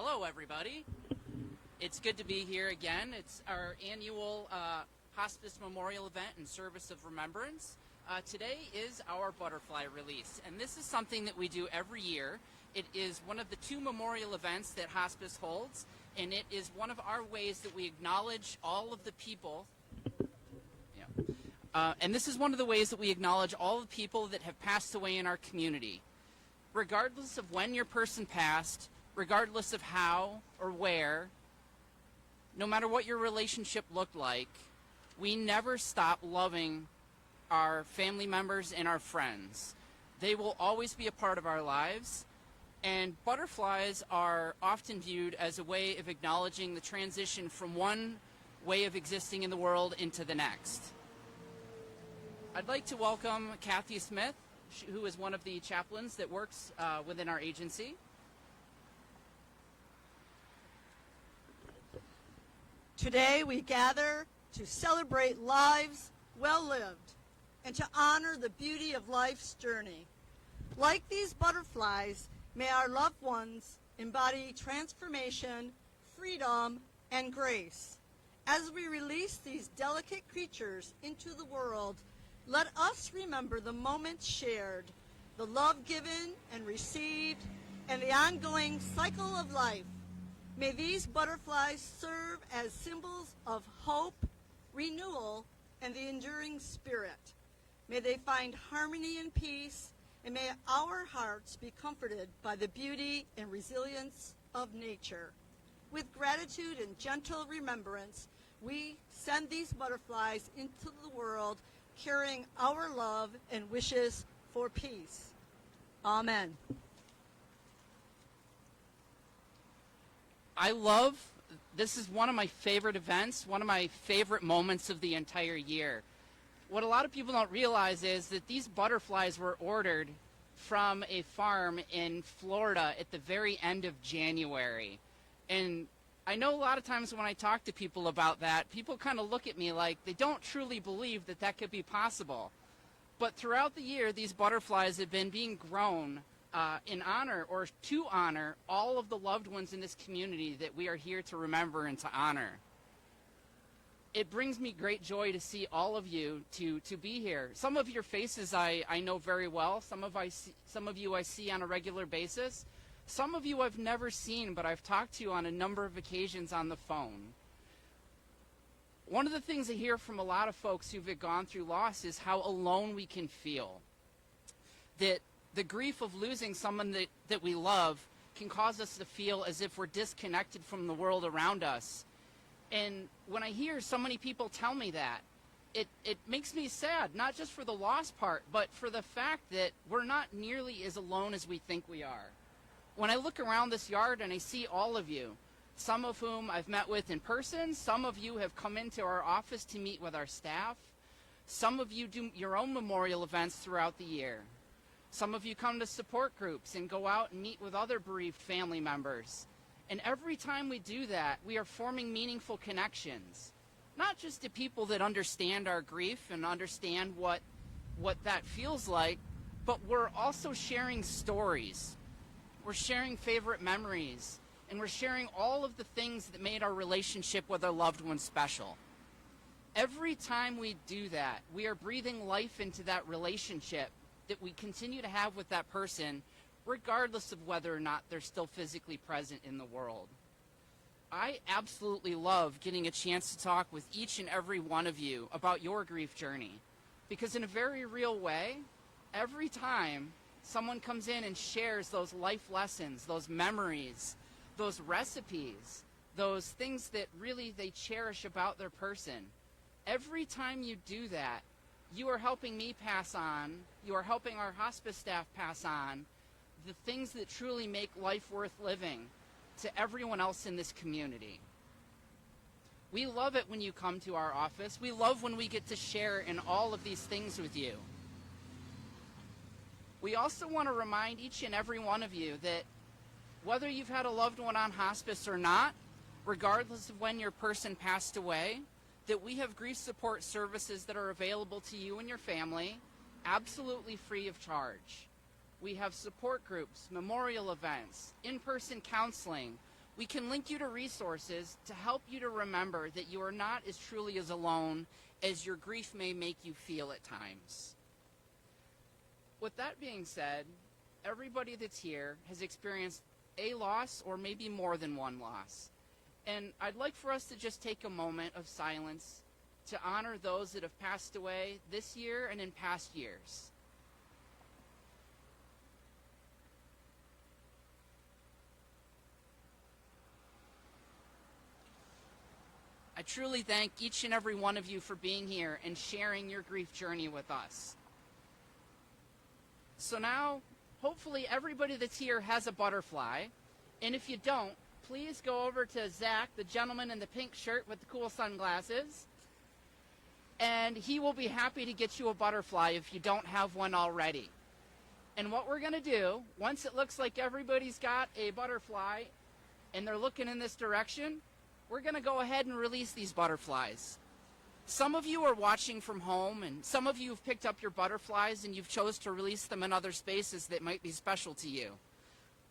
Hello, everybody. It's good to be here again. It's our annual Hospice Memorial event in service of Remembrance. Today is our butterfly release, and this is something that we do every year. It is one of the 2 memorial events that Hospice holds, and it is one of our ways that we acknowledge all of the people. And this is one of the ways that we acknowledge all the people that have passed away in our community. Regardless of when your person passed, regardless of how or where, no matter what your relationship looked like, we never stop loving our family members and our friends. They will always be a part of our lives, and butterflies are often viewed as a way of acknowledging the transition from one way of existing in the world into the next. I'd like to welcome Kathy Smith, who is one of the chaplains that works within our agency. Today we gather to celebrate lives well lived and to honor the beauty of life's journey. Like these butterflies, may our loved ones embody transformation, freedom, and grace. As we release these delicate creatures into the world, let us remember the moments shared, the love given and received, and the ongoing cycle of life. May these butterflies serve as symbols of hope, renewal, and the enduring spirit. May they find harmony and peace, and may our hearts be comforted by the beauty and resilience of nature. With gratitude and gentle remembrance, we send these butterflies into the world, carrying our love and wishes for peace. Amen. This is one of my favorite events, one of my favorite moments of the entire year. What a lot of people don't realize is that these butterflies were ordered from a farm in Florida at the very end of January. And I know a lot of times when I talk to people about that, people kind of look at me like they don't truly believe that that could be possible. But throughout the year, these butterflies have been being grown in honor or to honor all of the loved ones in this community that we are here to remember and to honor. It brings me great joy to see all of you to be here. Some of your faces I know very well. Some of you I see on a regular basis. Some of you I've never seen, but I've talked to on a number of occasions on the phone. One of the things I hear from a lot of folks who've gone through loss is how alone we can feel. That the grief of losing someone that we love can cause us to feel as if we're disconnected from the world around us. And when I hear so many people tell me that, it makes me sad, not just for the loss part, but for the fact that we're not nearly as alone as we think we are. When I look around this yard and I see all of you, some of whom I've met with in person, some of you have come into our office to meet with our staff, some of you do your own memorial events throughout the year. Some of you come to support groups and go out and meet with other bereaved family members. And every time we do that, we are forming meaningful connections, not just to people that understand our grief and understand what that feels like, but we're also sharing stories. We're sharing favorite memories, and we're sharing all of the things that made our relationship with our loved ones special. Every time we do that, we are breathing life into that relationship that we continue to have with that person, regardless of whether or not they're still physically present in the world. I absolutely love getting a chance to talk with each and every one of you about your grief journey, because in a very real way, every time someone comes in and shares those life lessons, those memories, those recipes, those things that really they cherish about their person, every time you do that, you are helping me pass on, you are helping our hospice staff pass on the things that truly make life worth living to everyone else in this community. We love it when you come to our office. We love when we get to share in all of these things with you. We also want to remind each and every one of you that whether you've had a loved one on hospice or not, regardless of when your person passed away, that we have grief support services that are available to you and your family, absolutely free of charge. We have support groups, memorial events, in-person counseling, we can link you to resources to help you to remember that you are not as truly as alone as your grief may make you feel at times. With that being said, everybody that's here has experienced a loss or maybe more than one loss. And I'd like for us to just take a moment of silence to honor those that have passed away this year and in past years. I truly thank each and every one of you for being here and sharing your grief journey with us. So now, hopefully everybody that's here has a butterfly. And if you don't, please go over to Zach, the gentleman in the pink shirt with the cool sunglasses, and he will be happy to get you a butterfly if you don't have one already. And what we're going to do, once it looks like everybody's got a butterfly and they're looking in this direction, we're going to go ahead and release these butterflies. Some of you are watching from home, and some of you have picked up your butterflies and you've chose to release them in other spaces that might be special to you.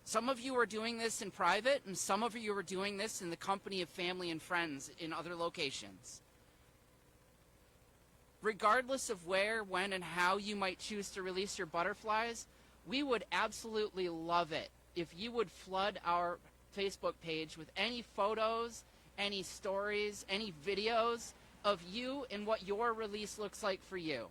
Some of you are doing this in private, and some of you are doing this in the company of family and friends in other locations. Regardless of where, when, and how you might choose to release your butterflies, we would absolutely love it if you would flood our Facebook page with any photos, any stories, any videos of you and what your release looks like for you.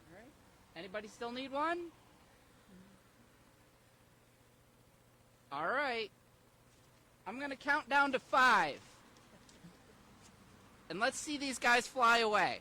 All right. Anybody still need one? All right. I'm going to count down to 5. And let's see these guys fly away.